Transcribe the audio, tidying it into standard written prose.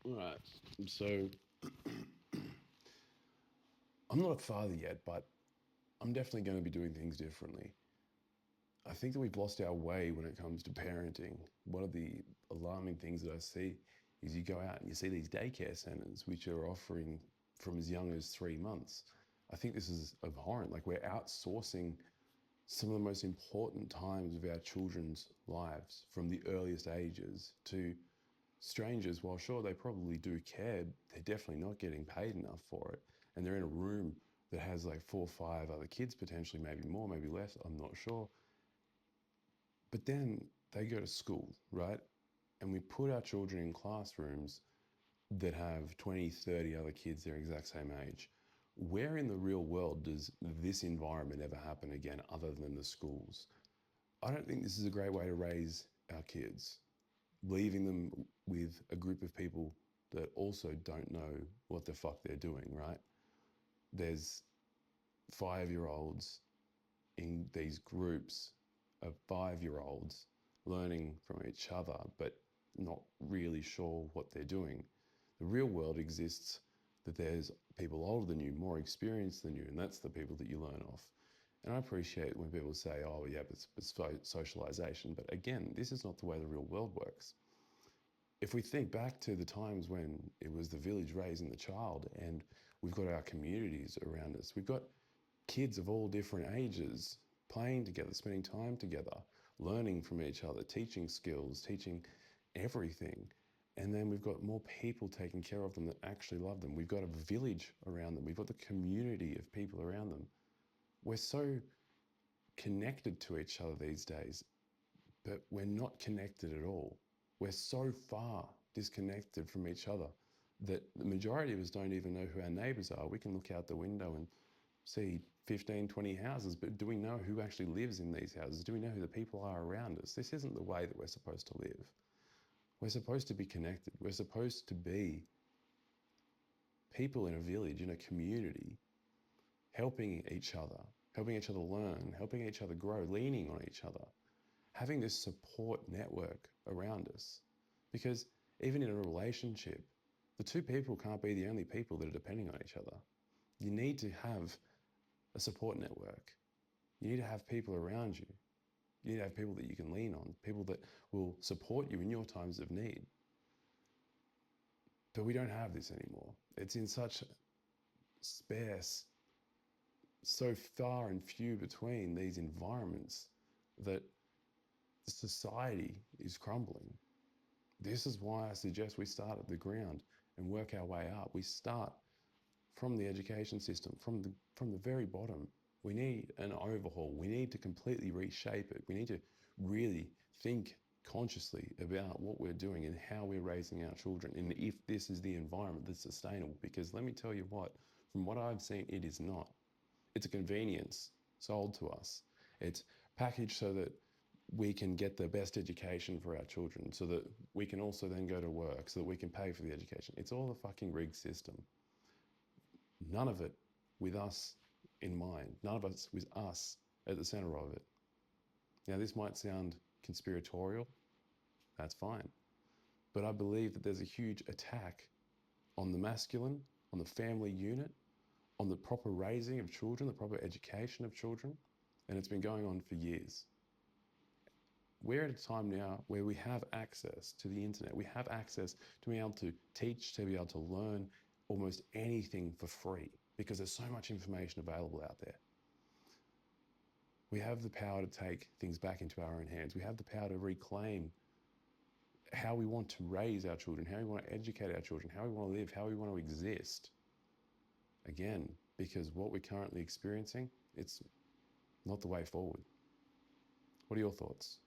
All right. So I'm not a father yet, but I'm definitely going to be doing things differently. I think that we've lost our way when it comes to parenting. One of the alarming things that I see is you go out and you see these daycare centers which are offering from as young as 3 months. I think this is abhorrent. Like, we're outsourcing some of the most important times of our children's lives from the earliest ages to strangers. While sure, they probably do care, they're definitely not getting paid enough for it. And they're in a room that has like 4 or 5 other kids, potentially, maybe more, maybe less, I'm not sure. But then they go to school, right? And we put our children in classrooms that have 20, 30 other kids their exact same age. Where in the real world does this environment ever happen again other than the schools? I don't think this is a great way to raise our kids, leaving them with a group of people that also don't know what the fuck they're doing, right? There's 5-year-olds in these groups of 5-year-olds learning from each other, but not really sure what they're doing. The real world exists that there's people older than you, more experienced than you, and that's the people that you learn off. And I appreciate when people say, oh, yeah, it's socialization. But again, this is not the way the real world works. If we think back to the times when it was the village raising the child, and we've got our communities around us, we've got kids of all different ages playing together, spending time together, learning from each other, teaching skills, teaching everything. And then we've got more people taking care of them that actually love them. We've got a village around them. We've got the community of people around them. We're so connected to each other these days, but we're not connected at all. We're so far disconnected from each other that the majority of us don't even know who our neighbours are. We can look out the window and see 15, 20 houses, but do we know who actually lives in these houses? Do we know who the people are around us? This isn't the way that we're supposed to live. We're supposed to be connected. We're supposed to be people in a village, in a community, helping each other learn, helping each other grow, leaning on each other, having this support network around us. Because even in a relationship, the two people can't be the only people that are depending on each other. You need to have a support network. You need to have people around you. You need to have people that you can lean on, people that will support you in your times of need. But we don't have this anymore. It's in such sparse, so far and few between these environments that the society is crumbling. This is why I suggest we start at the ground and work our way up. We start from the education system, from the very bottom. We need an overhaul. We need to completely reshape it. We need to really think consciously about what we're doing and how we're raising our children, and if this is the environment that's sustainable. Because let me tell you what, from what I've seen, it is not. It's a convenience sold to us. It's packaged so that we can get the best education for our children, so that we can also then go to work, so that we can pay for the education. It's all a fucking rigged system. None of it with us in mind. None of us with us at the center of it. Now, this might sound conspiratorial. That's fine. But I believe that there's a huge attack on the masculine, on the family unit, on the proper raising of children, the proper education of children, and it's been going on for years. We're at a time now where we have access to the internet. We have access to be able to teach, to be able to learn almost anything for free, because there's so much information available out there. We have the power to take things back into our own hands. We have the power to reclaim how we want to raise our children, how we want to educate our children, how we want to live, how we want to exist. Again, because what we're currently experiencing, it's not the way forward. What are your thoughts?